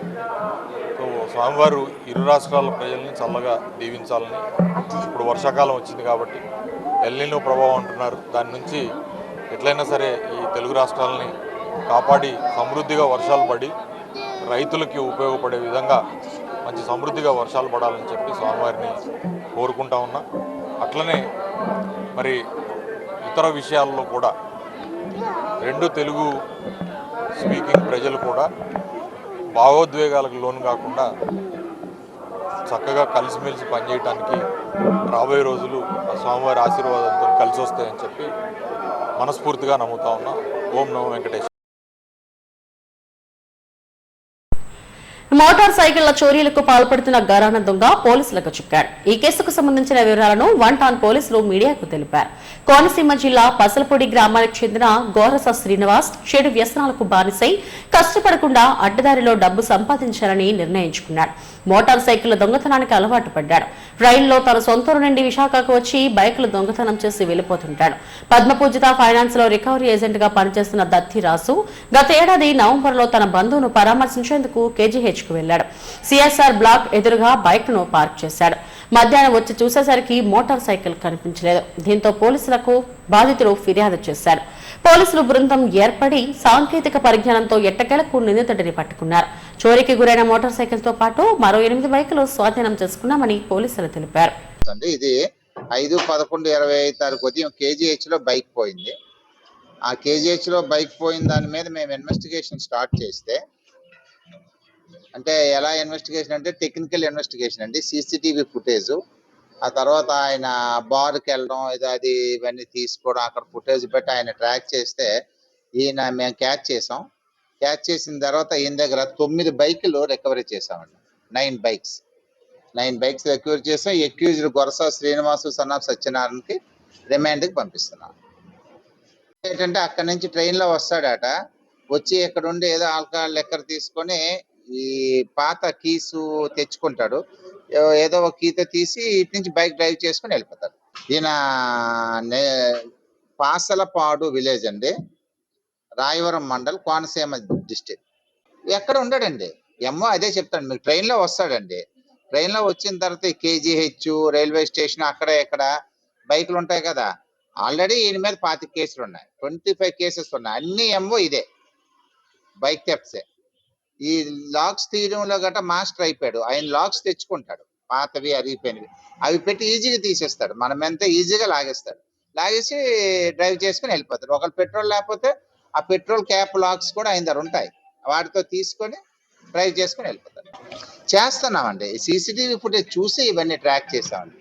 సో స్వామివారు ఇరు రాష్ట్రాల ప్రజల్ని చల్లగా దీవించాలని, ఇప్పుడు వర్షాకాలం వచ్చింది కాబట్టి ఎల్నినో ప్రభావం అంటున్నారు, దాని నుంచి ఎట్లయినా సరే ఈ తెలుగు రాష్ట్రాలని కాపాడి సమృద్ధిగా వర్షాలు పడి రైతులకి ఉపయోగపడే విధంగా మంచి సమృద్ధిగా వర్షాలు పడాలని చెప్పి స్వామివారిని కోరుకుంటా ఉన్నా. అట్లనే మరి ఇతర విషయాల్లో కూడా రెండు తెలుగు స్పీకింగ్ ప్రజలు కూడా భావోద్వేగాలకు లోను కాకుండా చక్కగా కలిసిమెలిసి పనిచేయడానికి రాబోయే రోజులు ఆ స్వామివారి ఆశీర్వాదంతో కలిసి వస్తాయని చెప్పి మనస్ఫూర్తిగా నమ్ముతా ఉన్నా. ఓం నమో వెంకటేశ్వర. మోటార్ సైకిళ్ల చోరీలకు పాల్పడుతున్న ఘరానా దొంగ పోలీసులకు చిక్కాడు. ఈ కేసుకు సంబంధించిన వివరాలను వన్ టౌన్ పోలీసులు మీడియాకు తెలిపారు. కోనసీమ జిల్లా పసలపూడి గ్రామానికి చెందిన గోరస శ్రీనివాస్ చెడు వ్యసనాలకు బానిసై కష్టపడకుండా అడ్డదారిలో డబ్బు సంపాదించాలని నిర్ణయించుకున్నాడు. మోటార్ సైకిళ్ల దొంగతనానికి అలవాటు పడ్డాడు. రైల్లో తన సొంతూరు నుండి విశాఖకు వచ్చి బైకులు దొంగతనం చేసి వెళ్లిపోతుంటాడు. పద్మపూజిత ఫైనాన్స్ లో రికవరీ ఏజెంట్ గా పనిచేస్తున్న దత్తి రాసు గత ఏడాది నవంబర్లో తన బంధువును పరామర్శించేందుకు కేజీహెచ్ కు వెళ్లాడు. సిఎస్ఆర్ బ్లాక్ ఎదురుగా బైక్ ను పార్క్ చేశాడు. మధ్యాహ్నం వచ్చి చూసేసరికి మోటార్ సైకిల్ కనిపించలేదు. దీంతో పోలీసులకు బాధితులు ఫిర్యాదు చేశారు. పోలీసులు బృందం ఏర్పడి సాంకేతిక పరిజ్ఞానంతో ఎట్టకేలకు నిందితుడిని పట్టుకున్నారు. చోరీకి గురైన మోటార్ సైకిల్ తో పాటు మరో 8 బైకులు స్వాధీనం చేసుకున్నామని పోలీసులు తెలిపారు. ఇది 5/11/25 ఉదయం కేజీహెచ్ లో బైక్ పోయింది. ఆ కేజీహెచ్ లో బైక్ పోయిన దాని మీద మేము ఇన్వెస్టిగేషన్ స్టార్ట్ చేస్తే, అంటే ఎలా ఇన్వెస్టిగేషన్ అంటే టెక్నికల్ ఇన్వెస్టిగేషన్ అండి. సీసీటీవీ ఫుటేజ్, ఆ తర్వాత ఆయన బార్కి వెళ్ళడం, అది ఇవన్నీ తీసుకోవడం, అక్కడ ఫుటేజ్ పెట్టి ఆయన ట్రాక్ చేస్తే ఈయన మేము క్యాచ్ చేసాం. క్యాచ్ చేసిన తర్వాత ఈయన దగ్గర 9 బైకులు రికవరీ చేసామండి. 9 బైక్స్ రికవరీ చేసాం. ఎక్యూజ్డ్ గొరస శ్రీనివాసు సన్నాఫ్ సత్యనారాయణకి రిమాండ్కి పంపిస్తున్నాం. ఏంటంటే అక్కడ నుంచి ట్రైన్లో వస్తాడట, వచ్చి ఇక్కడ ఉండి ఏదో ఆల్కహాల్ లెక్కర్ తీసుకొని ఈ పాత కీసు తెచ్చుకుంటాడు. ఏదో ఒక కీతో తీసి ఇటు నుంచి బైక్ డ్రైవ్ చేసుకుని వెళ్ళిపోతాడు. ఈయన పాసలపాడు విలేజ్ అండి, రాయవరం మండల్, కోనసీమ డిస్టిక్. ఎక్కడ ఉండడండి, ఏమో అదే చెప్తాడు మీకు. ట్రైన్లో వస్తాడండి. ట్రైన్లో వచ్చిన తర్వాత కేజీహెచ్ రైల్వే స్టేషన్ అక్కడ ఇక్కడ బైకులు ఉంటాయి కదా, ఆల్రెడీ ఈయన మీద 25 కేసులు ఉన్నాయి, 25 కేసెస్ ఉన్నాయి. అన్ని ఏమో ఇదే బైక్ థెఫ్ట్సే. ఈ లాక్స్ తీయడంలో గట్రా మాస్టర్ అయిపోయాడు. ఆయన లాక్స్ తెచ్చుకుంటాడు, పాతవి అరిగిపోయినవి, అవి పెట్టి ఈజీగా తీసేస్తాడు. మనం ఎంత ఈజీగా లాగేస్తాడు. లాగేసి డ్రైవ్ చేసుకుని వెళ్ళిపోతాడు. ఒకళ్ళు పెట్రోల్ లేకపోతే ఆ పెట్రోల్ క్యాప్ లాక్స్ కూడా ఆయన దగ్గర ఉంటాయి, వాటితో తీసుకొని డ్రైవ్ చేసుకుని వెళ్ళిపోతాడు. చేస్తున్నామండి. సీసీటీవీ ఫుటేజ్ చూసి ఇవన్నీ ట్రాక్ చేసామండి.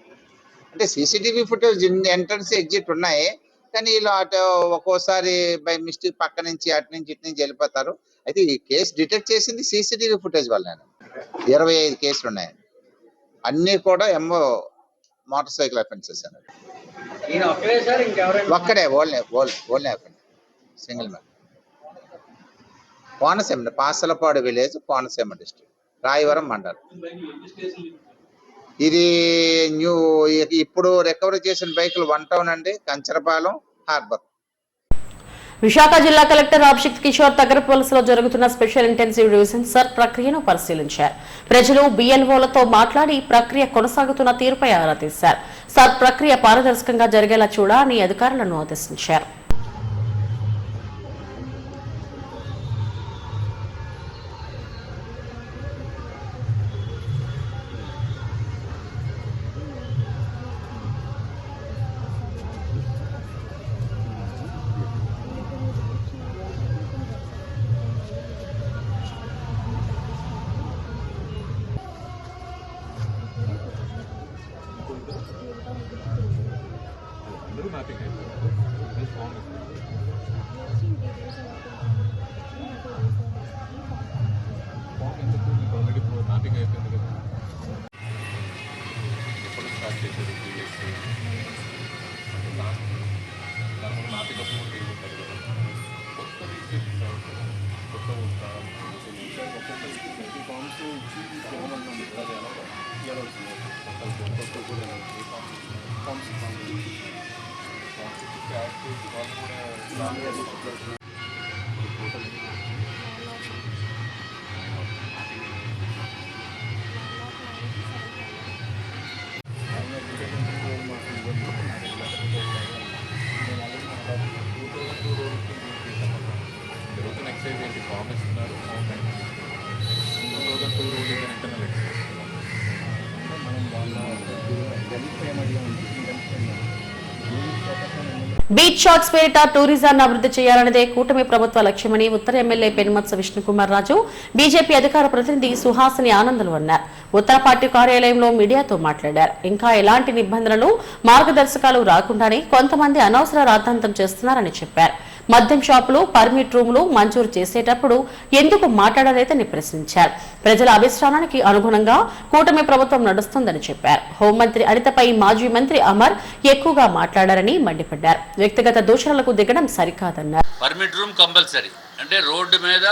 అంటే సీసీటీవీ ఫుటేజ్ ఎంట్రన్స్ ఎగ్జిట్ ఉన్నాయి, కానీ వీళ్ళు అటు ఒక్కోసారి బై మిస్టేక్ పక్క నుంచి అటు నుంచి ఇటు నుంచి వెళ్ళిపోతారు. అయితే ఈ కేసు డిటెక్ట్ చేసింది సీసీటీవీ ఫుటేజ్ వల్ల. 25 కేసులు ఉన్నాయండి, అన్నీ కూడా మోటార్ సైకిల్ అఫెన్సెస్ అన్నది. ఒక్కడే only offence, single man. Konaseema Pasalapadu village, Konaseema district, Rayavaram మండలం. ఇది ఇప్పుడు రికవరీ చేసిన బైకులు 1 టౌన్ అండి, కంచరపాలెం, హార్బర్. విశాఖ జిల్లా కలెక్టర్ అభిషిక్త్ కిషోర్ తగరపువలసలో జరుగుతున్న స్పెషల్ ఇంటెన్సివ్ రివిజన్ సర్ ప్రక్రియను పరిశీలించారు. ప్రజలు బిఎల్ఓలతో మాట్లాడి ప్రక్రియ కొనసాగుతున్న తీరుపై ఆరా తీశారు. సర్ ప్రక్రియ పారదర్శకంగా జరిగేలా చూడాలని అధికారులను ఆదేశించారు. బీచ్ షాట్స్ పేరిట టూరిజాన్ని అభివృద్ధి చేయాలన్నదే కూటమి ప్రభుత్వ లక్ష్యమని ఉత్తర ఎమ్మెల్యే పెనుమత్స విష్ణుకుమార్ రాజు బీజేపీ అధికార ప్రతినిధి సుహాసిని ఆనందలు అన్నారు. ఉత్తర పార్టీ కార్యాలయంలో మీడియాతో మాట్లాడారు. ఇంకా ఎలాంటి నిబంధనలు మార్గదర్శకాలు రాకుండానే కొంతమంది అనవసర రాద్ధాంతం చేస్తున్నారని చెప్పారు. మద్యం షాపులు, పర్మిట్ రూములు మంజూరు చేసేటప్పుడు ఎందుకు మాట్లాడలేదని ప్రశ్నించారు. ప్రజల అభిష్టానానికి అనుగుణంగా కూటమి ప్రభుత్వం నడుస్తుందని చెప్పారు. హోంమంత్రి అనితపై మాజీ మంత్రి అమర్ ఎక్కువగా మాట్లాడారని మండిపడ్డారు. వ్యక్తిగత దూషణలకు దిగడం సరికాదన్నారు. పర్మిట్ రూమ్ కంపల్సరీ అంటే రోడ్డు మీద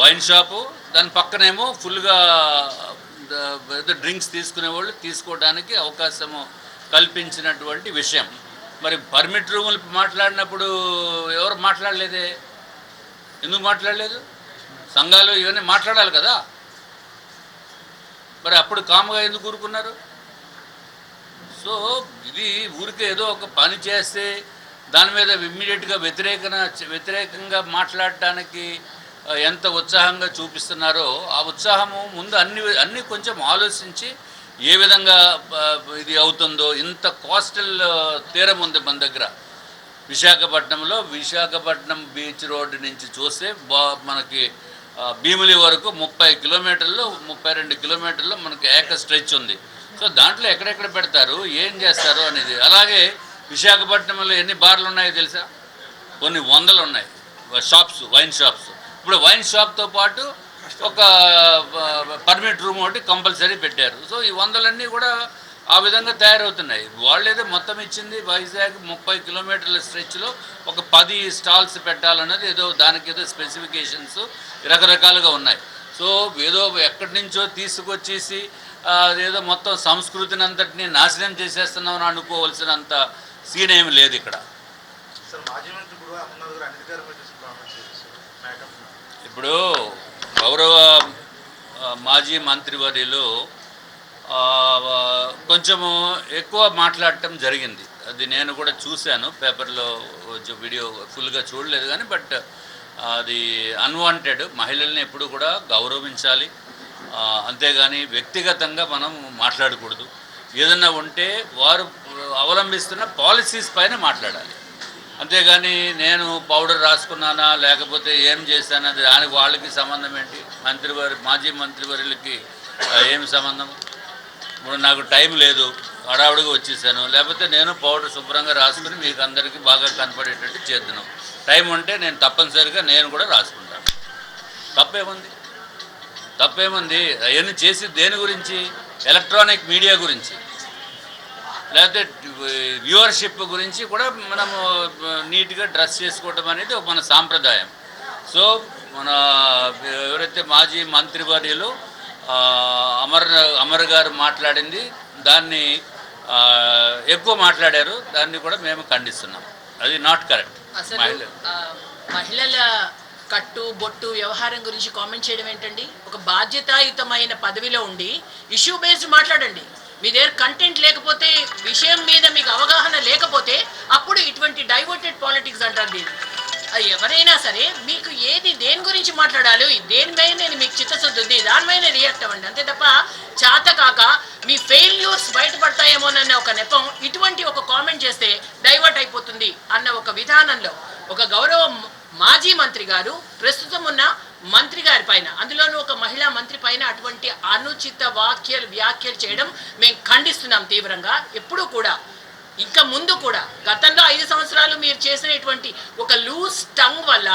వైన్ షాపు, దాని పక్కనేమో ఫుల్గా డ్రింక్స్ తీసుకునే వాళ్ళు తీసుకోవడానికి అవకాశము కల్పించినటువంటి విషయం. మరి పర్మిట్ రూములు మాట్లాడినప్పుడు ఎవరు మాట్లాడలేదే? ఎందుకు మాట్లాడలేదు? సంఘాలు ఇవన్నీ మాట్లాడాలి కదా. మరి అప్పుడు కాముగా ఎందుకు ఊరుకున్నారు? సో ఇది ఊరికే ఏదో ఒక పని చేస్తే దాని మీద ఇమ్మీడియట్గా వ్యతిరేకంగా మాట్లాడటానికి ఎంత ఉత్సాహంగా చూపిస్తున్నారో ఆ ఉత్సాహము ముందు అన్ని కొంచెం ఆలోచించి ఏ విధంగా ఇది అవుతుందో. ఇంత కోస్టల్ తీరం ఉంది మన దగ్గర విశాఖపట్నంలో. విశాఖపట్నం బీచ్ రోడ్డు నుంచి చూస్తే మనకి భీమిలి వరకు 30 కిలోమీటర్లు 32 కిలోమీటర్లు మనకి ఏక స్ట్రెచ్ ఉంది. సో దాంట్లో ఎక్కడెక్కడ పెడతారు, ఏం చేస్తారు అనేది. అలాగే విశాఖపట్నంలో ఎన్ని బార్లు ఉన్నాయో తెలుసా? కొన్ని వందలు ఉన్నాయి షాప్స్, వైన్ షాప్స్. ఇప్పుడు వైన్ షాప్తో పాటు ఒక పర్మిట్ రూమ్ ఒకటి కంపల్సరీ పెట్టారు. సో ఈ వందలన్నీ కూడా ఆ విధంగా తయారవుతున్నాయి. వాళ్ళేదో మొత్తం ఇచ్చింది వైజాగ్ 30 కిలోమీటర్ల స్ట్రెచ్లో ఒక 10 స్టాల్స్ పెట్టాలన్నది ఏదో దానికి ఏదో స్పెసిఫికేషన్స్ రకరకాలుగా ఉన్నాయి. సో ఏదో ఎక్కడి నుంచో తీసుకొచ్చేసి ఏదో మొత్తం సంస్కృతిని అంతటినీ నాశనం చేసేస్తున్నామని అనుకోవాల్సినంత సీన్ ఏమి లేదు ఇక్కడ. ఇప్పుడు గౌరవ మాజీ మంత్రివర్యులు కొంచెము ఎక్కువ మాట్లాడటం జరిగింది. అది నేను కూడా చూశాను పేపర్లో, వీడియో ఫుల్గా చూడలేదు కానీ. బట్ అది అన్వాంటెడ్. మహిళల్ని ఎప్పుడు కూడా గౌరవించాలి, అంతేగాని వ్యక్తిగతంగా మనం మాట్లాడకూడదు. ఏదన్నా ఉంటే వారు అవలంబిస్తున్న పాలసీస్ పైన మాట్లాడాలి, అంతేగాని నేను పౌడర్ రాసుకున్నానా లేకపోతే ఏం చేశానది దానికి వాళ్ళకి సంబంధం ఏంటి? మాజీ మంత్రివర్యులకి ఏం సంబంధం? ఇప్పుడు నాకు టైం లేదు, హడావుడిగా వచ్చేసాను, లేకపోతే నేను పౌడర్ శుభ్రంగా రాసుకుని మీకు అందరికీ బాగా కనపడేటట్టు చేద్దాను. టైం ఉంటే నేను తప్పనిసరిగా నేను కూడా రాసుకుంటాను. తప్పేముంది? అవన్నీ చేసి దేని గురించి? ఎలక్ట్రానిక్ మీడియా గురించి, లేకపోతే వ్యూవర్షిప్ గురించి కూడా మనము నీట్గా డ్రెస్ చేసుకోవడం అనేది మన సాంప్రదాయం. సో మన ఎవరైతే మాజీ మంత్రివర్యులు అమర్ గారు మాట్లాడింది దాన్ని ఎక్కువ మాట్లాడారు. దాన్ని కూడా మేము ఖండిస్తున్నాం. అది నాట్ కరెక్ట్. మహిళల కట్టు బొట్టు వ్యవహారం గురించి కామెంట్ చేయడం ఏంటండి? ఒక బాధ్యతాయుతమైన పదవిలో ఉండి ఇష్యూ బేస్డ్ మాట్లాడండి. మీ దగ్గర కంటెంట్ లేకపోతే, విషయం మీద మీకు అవగాహన లేకపోతే అప్పుడు ఇటువంటి డైవర్టెడ్ పాలిటిక్స్ అంటారు దీన్ని. ఎవరైనా సరే మీకు దేని గురించి మాట్లాడాలి, దేనిపైన మీకు చిత్తశుద్ధి ఉంది, దానిపైన రియాక్ట్ అవ్వండి. అంతే తప్ప చేత కాక మీ ఫెయిల్యూర్స్ బయటపడతాయేమోనన్న ఒక నెపం ఇటువంటి ఒక కామెంట్ చేస్తే డైవర్ట్ అయిపోతుంది అన్న ఒక విధానంలో ఒక గౌరవ మాజీ మంత్రి గారు ప్రస్తుతం ఉన్న మంత్రి గారి పైన, అందులోనూ ఒక మహిళా మంత్రి పైన అటువంటి అనుచిత వ్యాఖ్యలు చేయడం మేము ఖండిస్తున్నాం తీవ్రంగా. ఎప్పుడూ కూడా ఇంకా ముందు కూడా గతంలో 5 సంవత్సరాలు మీరు చేసినటువంటి ఒక లూజ్ టంగ్ వల్ల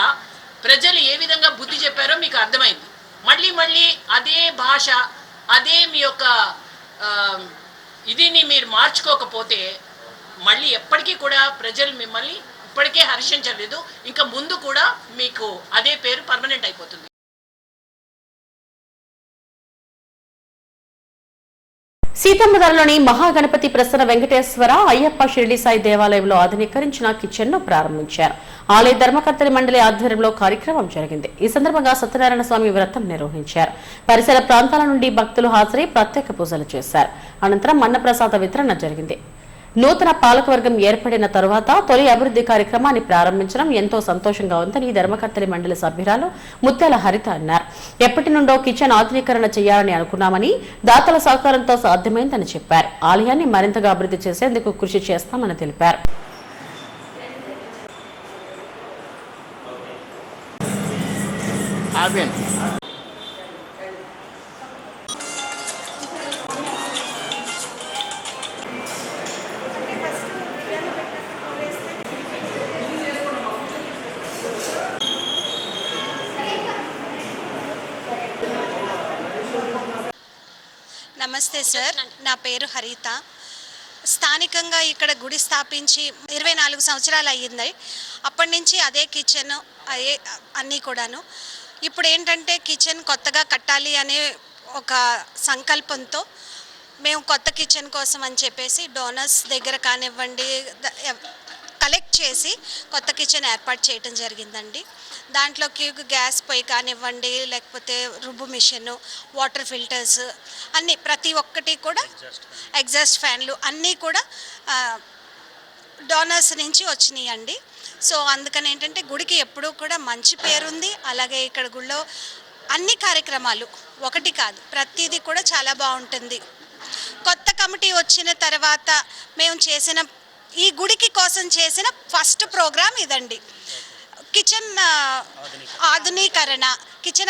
ప్రజలు ఏ విధంగా బుద్ధి చెప్పారో మీకు అర్థమైంది. మళ్ళీ అదే భాష, అదే మీ యొక్క ఇదిని మీరు మార్చుకోకపోతే మళ్ళీ ఎప్పటికీ కూడా ప్రజలు మిమ్మల్ని ఇప్పటికే హర్షించలేదు. ఇంకా ముందు కూడా మీకు అదే పేరు పర్మనెంట్ అయిపోతుంది. సీతమ్మధారలోని మహాగణపతి ప్రసన్న వెంకటేశ్వర అయ్యప్ప షిరిడి సాయి దేవాలయంలో ఆధునీకరించిన కిచెన్ ను ప్రారంభించారు. ఆలయ ధర్మకర్తల మండలి ఆధ్వర్యంలో కార్యక్రమం జరిగింది. ఈ సందర్భంగా సత్యనారాయణ స్వామి వ్రతం నిర్వహించారు. పరిసర ప్రాంతాల నుండి భక్తులు హాజరై ప్రత్యేక పూజలు చేశారు. అనంతరం అన్నప్రసాద వితరణ జరిగింది. నూతన పాలకవర్గం ఏర్పడిన తరువాత తొలి అభివృద్ధి కార్యక్రమాన్ని ప్రారంభించడం ఎంతో సంతోషంగా ఉందని ధర్మకర్తలి మండలి సభ్యురాలు ముత్యాల హరిత అన్నారు. ఎప్పటి నుండో కిచెన్ ఆధునీకరణ చేయాలని అనుకున్నామని, దాతల సహకారంతో సాధ్యమైందని చెప్పారు. ఆలయాన్ని మరింతగా అభివృద్ధి చేసేందుకు కృషి చేస్తామని తెలిపారు. నమస్తే సార్, నా పేరు హరిత. స్థానికంగా ఇక్కడ గుడి స్థాపించి 24 సంవత్సరాలు అయ్యింది. అప్పటి నుంచి అదే కిచెన్, అన్నీ కూడాను. ఇప్పుడు ఏంటంటే కిచెన్ కొత్తగా కట్టాలి అనే ఒక సంకల్పంతో మేము కొత్త కిచెన్ కోసం అని చెప్పేసి డోనర్స్ దగ్గర కానివ్వండి కలెక్ట్ చేసి కొత్త కిచెన్ ఏర్పాటు చేయడం జరిగిందండి. దాంట్లోకి గ్యాస్ పొయ్యి కానివ్వండి, లేకపోతే రుబ్బు మిషన్, వాటర్ ఫిల్టర్స్ అన్నీ ప్రతి ఒక్కటి కూడా, ఎగ్జాస్ట్ ఫ్యాన్లు అన్నీ కూడా డోనర్స్ నుంచి వచ్చినాయండి. సో అందుకని ఏంటంటే గుడికి ఎప్పుడూ కూడా మంచి పేరుంది. అలాగే ఇక్కడ గుడిలో అన్ని కార్యక్రమాలు ఒకటి కాదు, ప్రతిదీ కూడా చాలా బాగుంటుంది. కొత్త కమిటీ వచ్చిన తర్వాత మేము చేసిన ఈ గుడికి కోసం చేసిన ఫస్ట్ ప్రోగ్రామ్ ఇదండి. కిచెన్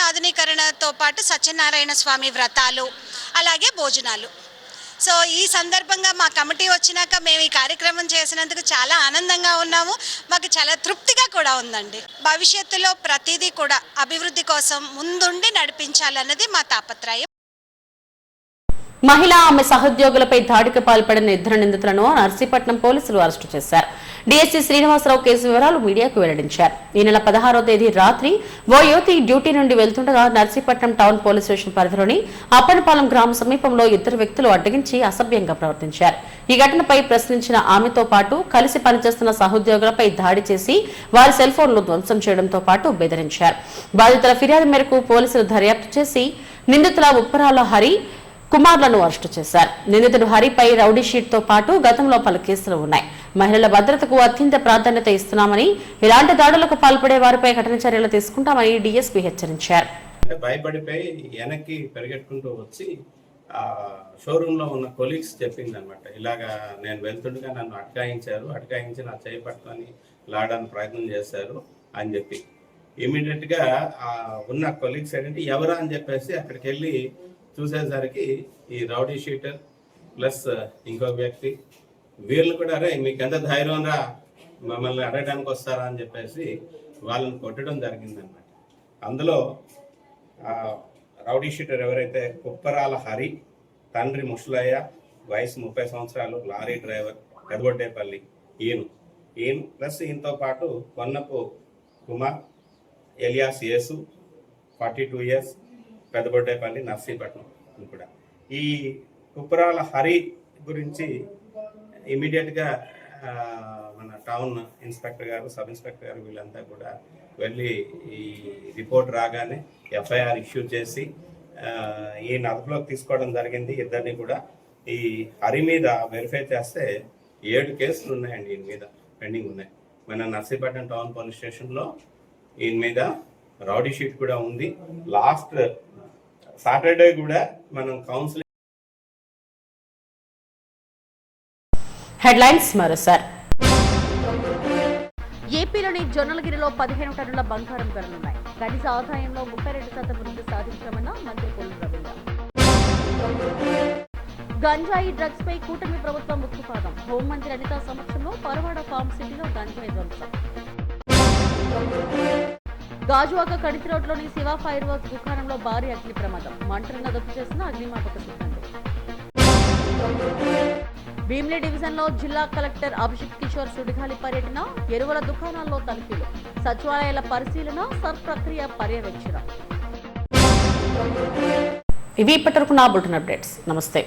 ఆధునీకరణతో పాటు సత్యనారాయణ స్వామి వ్రతాలు, అలాగే భోజనాలు. సో ఈ సందర్భంగా మా కమిటీ వచ్చినాక మేము ఈ కార్యక్రమం చేసినందుకు చాలా ఆనందంగా ఉన్నాము. మాకు చాలా తృప్తిగా కూడా ఉందండి. భవిష్యత్తులో ప్రతిదీ కూడా అభివృద్ధి కోసం ముందుండి నడిపించాలన్నది మా తాపత్రయం. మహిళ, ఆమె సహోద్యోగులపై దాడికి పాల్పడిన 2 నిందితులను నర్సీపట్నం పోలీసులు అరెస్టు చేశారు. డీఎస్సీ శ్రీనివాసరావు కేసు వివరాలు మీడియాకు వెల్లడించారు. ఈ నెల 16వ తేదీ రాత్రి ఓ యువతి డ్యూటీ నుండి వెళ్తుండగా నర్సీపట్నం టౌన్ పోలీస్ స్టేషన్ పరిధిలోని అప్పనపాలెం గ్రామ సమీపంలో 2 వ్యక్తులు అడ్డగించి అసభ్యంగా ప్రవర్తించారు. ఈ ఘటనపై ప్రశ్నించిన ఆమెతో పాటు కలిసి పనిచేస్తున్న సహోద్యోగులపై దాడి చేసి వారి సెల్ ఫోన్లు ధ్వంసం చేయడంతో పాటు బెదిరించారు. బాధితుల ఫిర్యాదు మేరకు పోలీసులు దర్యాప్తు చేసి నిందితుల ఉప్పరాల హరి కుమార్లను అరెస్టు చేశారు. నిందితుడు హరిపై రౌడీ షీట్ తో పాటు గతంలో పలు కేసులు ఉన్నాయి. మహిళల భద్రతకు అత్యంత ప్రాధాన్యత ఇస్తున్నామని, ఇలాంటి దాడులకు పాల్పడే వారిపై కఠిన చర్యలు తీసుకుంటామని డీఎస్పీ హెచ్చరించారు. భయపడిపోయి వెనక్కి పరిగెట్టుకుంటూ వచ్చి షోరూమ్ లో ఉన్న కొలీగ్స్ చెప్పింది అనమాట. ఇలాగా నేను వెళ్తుండగా నన్ను అటకాయించి నా చేయి పట్టుకొని లాడడానికి ప్రయత్నం చేశారు అని చెప్పి ఇమీడియట్ గా ఉన్న కొలీగ్స్ ఏంటంటే ఎవరా అని చెప్పేసి అక్కడికి వెళ్ళి చూసేసరికి ఈ రౌడీ షీటర్ ప్లస్ ఇంకొక వ్యక్తి, వీళ్ళు కూడా అరే మీకు ఎంత ధైర్యం రా మమ్మల్ని అడగడానికి వస్తారా అని చెప్పేసి వాళ్ళని కొట్టడం జరిగిందనమాట. అందులో రౌడీ షీటర్ ఎవరైతే ఉప్పరాల హరి, తండ్రి ముషలయ్య, వయసు 30 సంవత్సరాలు, లారీ డ్రైవర్, కదవడ్డేపల్లి, ఈయన ప్లస్ ఈయనతో పాటు కొన్నపు కుమార్ ఎలియాస్ యేసు 42 years, పెద్దబొడ్డేపల్లి, నర్సీపట్నం కూడా. ఈ కుప్పరాల హరి గురించి ఇమీడియట్గా మన టౌన్ ఇన్స్పెక్టర్ గారు, సబ్ ఇన్స్పెక్టర్ గారు వీళ్ళంతా కూడా వెళ్ళి ఈ రిపోర్ట్ రాగానే ఎఫ్ఐఆర్ ఇష్యూ చేసి ఈ అదుపులోకి తీసుకోవడం జరిగింది. ఇద్దరిని కూడా ఈ హరి మీద వెరిఫై చేస్తే 7 కేసులు ఉన్నాయండి ఈయన మీద, పెండింగ్ ఉన్నాయి. మన నర్సీపట్నం టౌన్ పోలీస్ స్టేషన్లో ఈయన మీద రౌడీ షీట్ కూడా ఉంది. లాస్ట్ సాటర్డే కూడా మనం కౌన్సిలింగ్. హెడ్లైన్స్ మరోసారి. ఏపీలోని జొన్నలగిరిలో 15 టన్నుల బంగారం ధరలున్నాయి. కనీస ఆదాయంలో 32% వృద్ధి సాధించామన్న మంత్రి కొల్లు రవీంద్ర. గంజాయి డ్రగ్స్ పై కూటమి ప్రభుత్వం ఉక్కుపాదం. హోంమంత్రి అనిత సమక్షంలో పరవాడ ఫార్మ్ సిటీలో గంజాయి ధ్వంసం. గాజువాక కడితి రోడ్లోని శివ ఫైర్ వర్క్స్ దుకాణంలో భారీ అగ్ని ప్రమాదం. మంటలను అదుపు చేసిన అగ్నిమాపక సిబ్బంది. భీమిలి డివిజన్ లో జిల్లా కలెక్టర్ అభిషేక్ కిషోర్ సుడిగాలి పర్యటన. ఎరువుల దుకాణాల్లో తనిఖీలు, సచివాలయాల పరిశీలన, సర్ ప్రక్రియ పర్యవేక్షణ. ఇవి ఇప్పటివరకు నా బులెటిన్ అప్డేట్స్. నమస్తే.